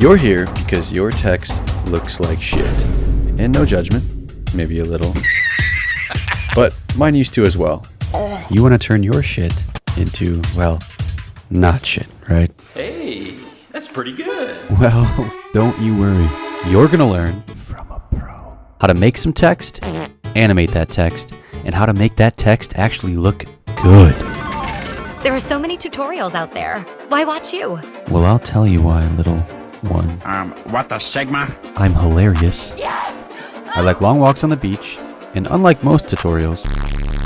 You're here because your text looks like shit. And no judgment, maybe a little. But mine used to as well. You want to turn your shit into, well, not shit, right? Hey, that's pretty good. Well, don't you worry. You're going to learn from a pro how to make some text, animate that text, and how to make that text actually look good. There are so many tutorials out there. Why watch you? Well, I'll tell you why, little one. What the Sigma? I'm hilarious. Yes! I like long walks on the beach, and unlike most tutorials,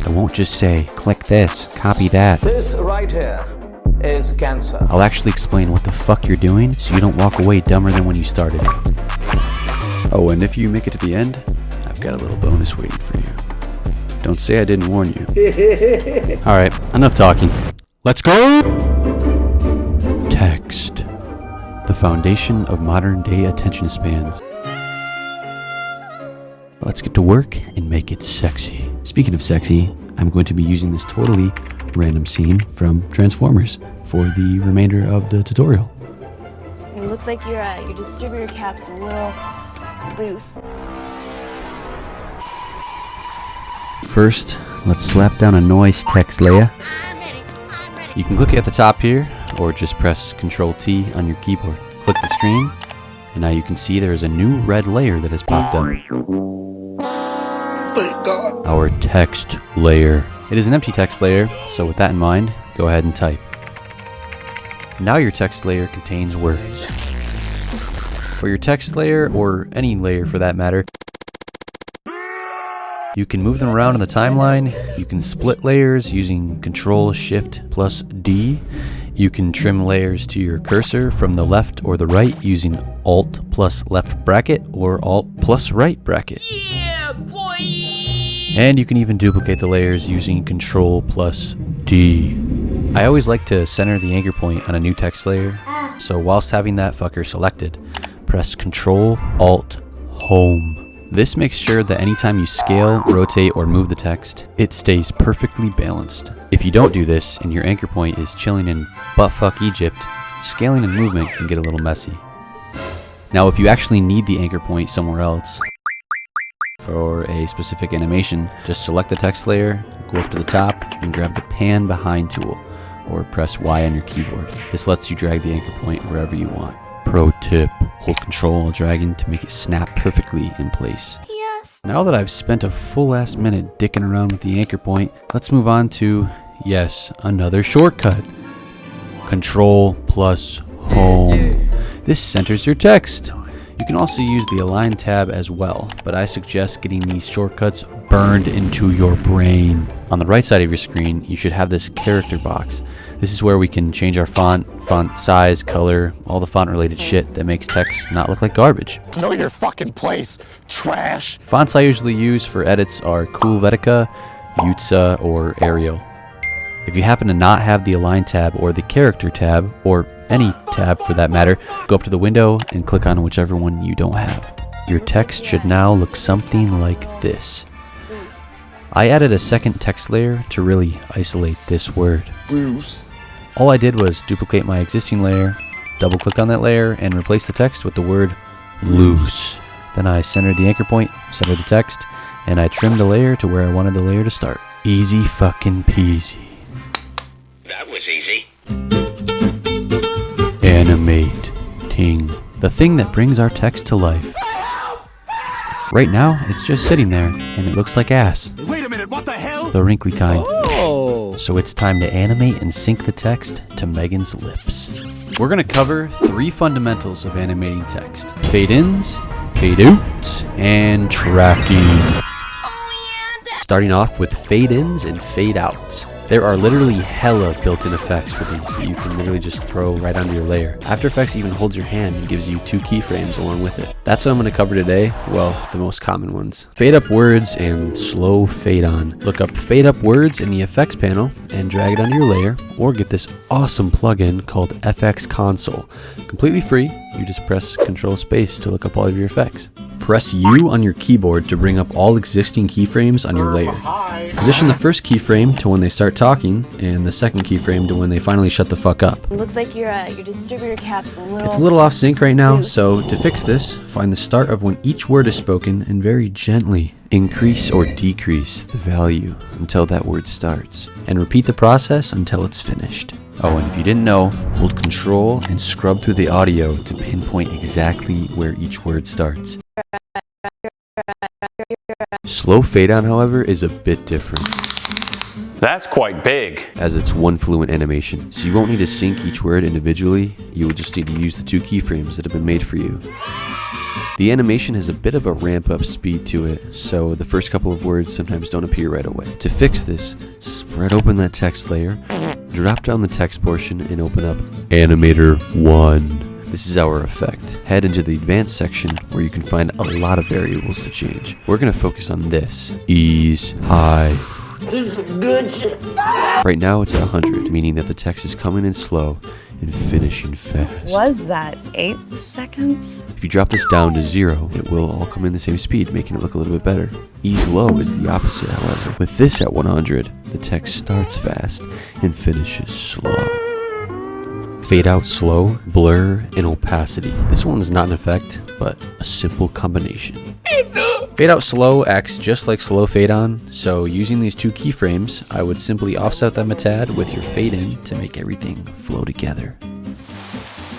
I won't just say, click this, copy that. This right here is cancer. I'll actually explain what the fuck you're doing so you don't walk away dumber than when you started. Oh, and if you make it to the end, I've got a little bonus waiting for you. Don't say I didn't warn you. Alright, enough talking. Let's go! Text. The foundation of modern day attention spans. Let's get to work and make it sexy. Speaking of sexy, I'm going to be using this totally random scene from Transformers for the remainder of the tutorial. It looks like your distributor cap's a little loose. First, let's slap down a noise text layer. You can click at the top here, or just press Ctrl-T on your keyboard. Click the screen, and now you can see there is a new red layer that has popped up. Thank God. Our text layer. It is an empty text layer, so with that in mind, go ahead and type. Now your text layer contains words. For your text layer, or any layer for that matter, you can move them around in the timeline. You can split layers using Ctrl-Shift+D. You can trim layers to your cursor from the left or the right using Alt+left bracket or Alt+right bracket. Yeah, boy! And you can even duplicate the layers using Ctrl+D. I always like to center the anchor point on a new text layer, so whilst having that fucker selected, press Ctrl-Alt-Home. This makes sure that anytime you scale, rotate, or move the text, it stays perfectly balanced. If you don't do this and your anchor point is chilling in buttfuck Egypt, scaling and movement can get a little messy. Now if you actually need the anchor point somewhere else for a specific animation, just select the text layer, go up to the top, and grab the pan behind tool, or press Y on your keyboard. This lets you drag the anchor point wherever you want. Pro tip, hold Control while dragging to make it snap perfectly in place. Yes. Now that I've spent a full ass minute dicking around with the anchor point, let's move on to, yes, another shortcut. Control+Home. This centers your text. You can also use the Align tab as well, but I suggest getting these shortcuts burned into your brain. On the right side of your screen, you should have this character box. This is where we can change our font size, color, all the font related shit that makes text not look like garbage. Know your fucking place, trash. Fonts I usually use for edits are Helvetica, Utsa, or Arial. If you happen to not have the Align tab or the Character tab, or any tab for that matter, go up to the window and click on whichever one you don't have. Your text should now look something like this. I added a second text layer to really isolate this word. Bruce. All I did was duplicate my existing layer, double click on that layer, and replace the text with the word loose. Then I centered the anchor point, centered the text, and I trimmed the layer to where I wanted the layer to start. Easy fucking peasy. That was easy. Animating. The thing that brings our text to life. Right now, it's just sitting there, and it looks like ass. Wait a minute, what the hell? The wrinkly kind. Oh! So it's time to animate and sync the text to Megan's lips. We're going to cover 3 fundamentals of animating text. Fade-ins, fade-outs, and tracking. Starting off with fade-ins and fade-outs. There are literally hella built-in effects for these that you can literally just throw right onto your layer. After Effects even holds your hand and gives you 2 keyframes along with it. That's what I'm going to cover today. Well, the most common ones. Fade up words and slow fade on. Look up fade up words in the effects panel and drag it onto your layer, or get this awesome plugin called FX Console. Completely free. You just press Control Space to look up all of your effects. Press U on your keyboard to bring up all existing keyframes on your layer. Position the first keyframe to when they start talking, and the second keyframe to when they finally shut the fuck up. It looks like your distributor cap's It's a little off sync right now, so to fix this, find the start of when each word is spoken and very gently increase or decrease the value until that word starts, and repeat the process until it's finished. Oh, and if you didn't know, hold Control and scrub through the audio to pinpoint exactly where each word starts. Slow fade on, however, is a bit different, That's quite big. as it's one fluent animation, so you won't need to sync each word individually. You will just need to use the 2 keyframes that have been made for you. The animation has a bit of a ramp up speed to it, so the first couple of words sometimes don't appear right away. To fix this, spread open that text layer, drop down the text portion, and open up Animator 1. This is our effect. Head into the advanced section where you can find a lot of variables to change. We're going to focus on this. Ease, high. Good shit. Right now it's at 100, meaning that the text is coming in slow and finishing fast. Was that 8 seconds? If you drop this down to 0, it will all come in the same speed, making it look a little bit better. Ease low is the opposite, however. With this at 100, the text starts fast and finishes slow. Fade out slow, blur, and opacity. This one's not an effect, but a simple combination. Fade out slow acts just like slow fade on, so using these 2 keyframes, I would simply offset them a tad with your fade in to make everything flow together.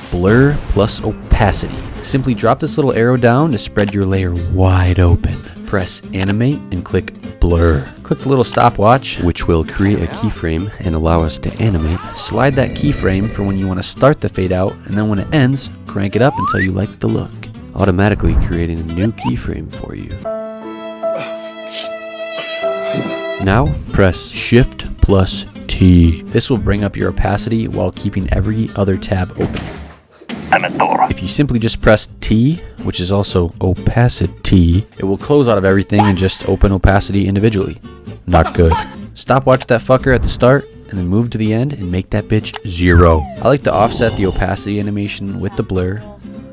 Blur plus opacity. Simply drop this little arrow down to spread your layer wide open. Press animate and click blur. Click the little stopwatch, which will create a keyframe and allow us to animate. Slide that keyframe for when you want to start the fade out, and then when it ends, crank it up until you like the look, automatically creating a new keyframe for you. Now press Shift plus T. This will bring up your opacity while keeping every other tab open. If you simply just press T, which is also opacity, it will close out of everything and just open opacity individually. Not good. Stopwatch that fucker at the start and then move to the end and make that bitch 0. I like to offset the opacity animation with the blur.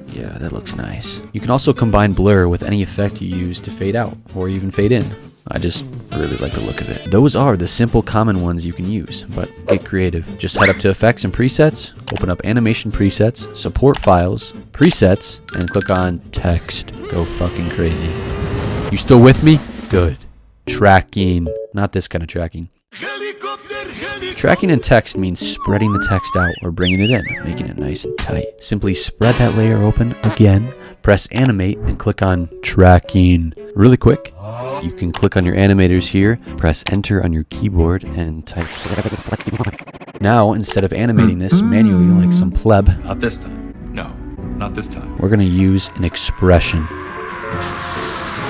Yeah, that looks nice. You can also combine blur with any effect you use to fade out or even fade in. I just really like the look of it. Those are the simple common ones you can use, but get creative. Just head up to Effects and Presets, open up Animation Presets, Support Files, Presets, and click on Text. Go fucking crazy. You still with me? Good. Tracking. Not this kind of tracking. Tracking in text means spreading the text out or bringing it in, making it nice and tight. Simply spread that layer open again, press animate, and click on tracking. Really quick. You can click on your animators here, press enter on your keyboard, and type. Now, instead of animating this manually like some pleb, Not this time. No, not this time. we're going to use an expression.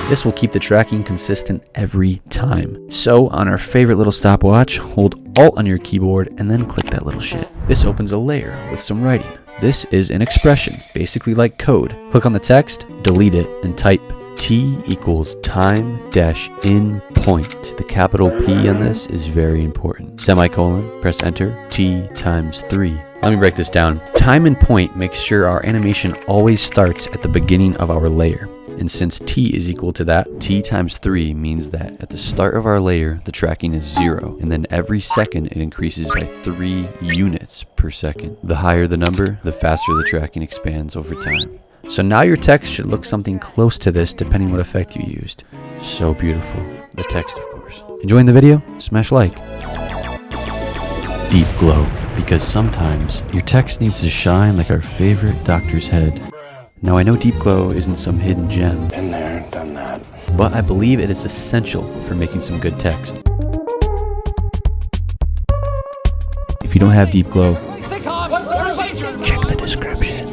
This will keep the tracking consistent every time. So, on our favorite little stopwatch, hold Alt on your keyboard and then click that little shit. This opens a layer with some writing. This is an expression, basically like code. Click on the text, delete it, and type T equals time dash in point. The capital P on this is very important. Semicolon, press enter, T times 3. Let me break this down. Time in point makes sure our animation always starts at the beginning of our layer. And since T is equal to that, T times 3 means that at the start of our layer, the tracking is 0. And then every second it increases by 3 units per second. The higher the number, the faster the tracking expands over time. So now your text should look something close to this depending what effect you used. So beautiful. The text, of course. Enjoying the video? Smash like. Deep glow. Because sometimes your text needs to shine like our favorite doctor's head. Now I know deep glow isn't some hidden gem. Been there, done that. But I believe it is essential for making some good text. If you don't have deep glow, check the description.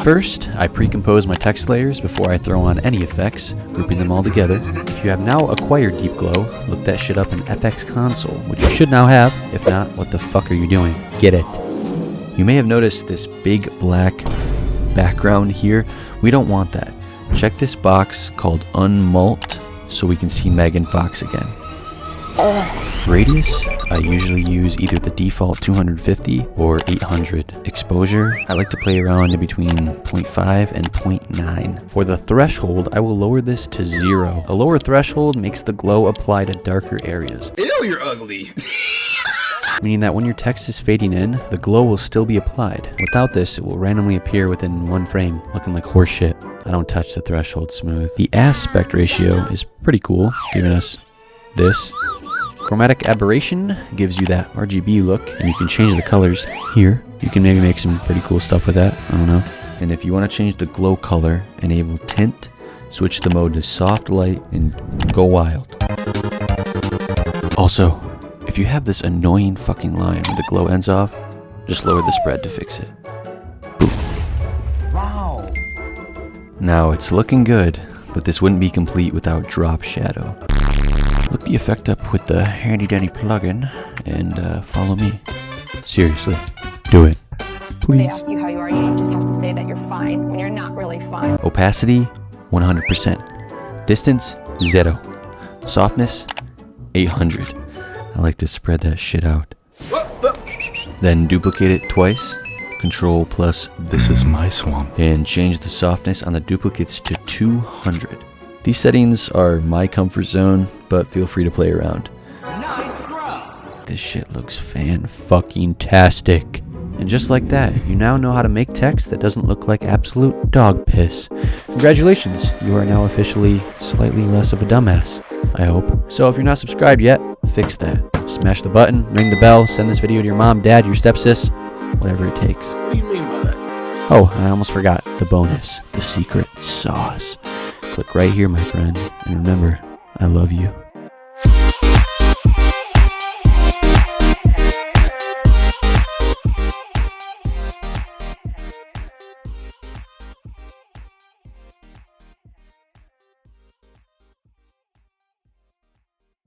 First, I pre-compose my text layers before I throw on any effects, grouping them all together. If you have now acquired deep glow, look that shit up in FX Console, which you should now have. If not, what the fuck are you doing? Get it. You may have noticed this big black background here. We don't want that. Check this box called Unmult so we can see Megan Fox again. Radius, I usually use either the default 250 or 800. Exposure, I like to play around in between 0.5 and 0.9. For the threshold, I will lower this to 0. A lower threshold makes the glow apply to darker areas. Ew, you're ugly. Meaning that when your text is fading in, the glow will still be applied. Without this, it will randomly appear within one frame, looking like horse shit. I don't touch the threshold smooth. The aspect ratio is pretty cool, giving us this. Chromatic aberration gives you that RGB look, and you can change the colors here. You can maybe make some pretty cool stuff with that, I don't know. And if you want to change the glow color, enable tint, switch the mode to soft light, and go wild. Also, if you have this annoying fucking line where the glow ends off, just lower the spread to fix it. Boom. Wow. Now it's looking good, but this wouldn't be complete without drop shadow. Look the effect up with the handy dandy plugin and follow me. Seriously, do it. When they Please. ask you how you are, you just have to say that you're fine when you're not really fine. Opacity, 100%. Distance, 0. Softness, 800. I like to spread that shit out. Then duplicate it twice. Control plus This is my swamp. and change the softness on the duplicates to 200. These settings are my comfort zone, but feel free to play around. This shit looks fan-fucking-tastic. And just like that, you now know how to make text that doesn't look like absolute dog piss. Congratulations, you are now officially slightly less of a dumbass, I hope. So if you're not subscribed yet, fix that. Smash the button, ring the bell, send this video to your mom, dad, your stepsis, whatever it takes. What do you mean by that? Oh, I almost forgot the bonus, the secret sauce. Click right here, my friend, and remember, I love you.